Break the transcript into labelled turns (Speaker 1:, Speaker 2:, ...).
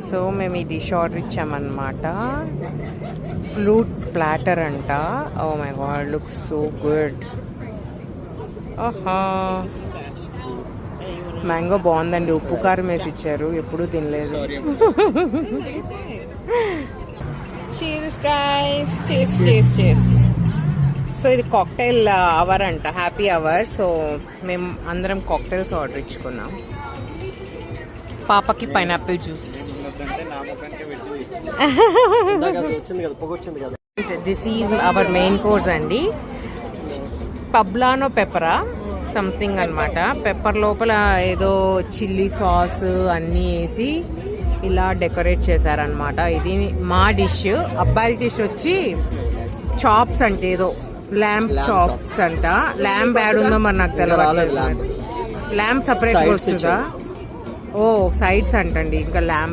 Speaker 1: So మేము ఈ dish order ఇచ్చామన్నమాట. ఫ్రూట్ ప్లాటర్ అంట. Oh my god, looks so good. ఆహా, మ్యాంగో బాగుందండి. ఉప్పు కారం వేసి ఇచ్చారు, ఎప్పుడూ తినలేదు. Cheers guys, cheers cheers cheers. So ఇది కాక్టైల్ అవర్ అంట, హ్యాపీ అవర్. సో మేము అందరం కాక్టైల్స్ ఆర్డర్ ఇచ్చుకున్నాం. పాపకి pineapple juice. This is our main course అండి. పబ్లానో పెప్పరా సంథింగ్ అనమాట. పెప్పర్ లోపల ఏదో చిల్లీ సాస్ అన్నీ వేసి ఇలా డెకరేట్ చేశారనమాట. ఇది మా డిష్. అబ్బాయిల డిష్ వచ్చి చాప్స్ అంటే ఏదో ల్యాంప్ చాప్స్ అంట. ల్యాంప్ యాడ్ ఉందో మరి నాకు తెలియదు. ల్యాంప్ సపరేట్గా వస్తుందా? ఓ సైడ్స్ అంటండి, ఇంకా ల్యాంప్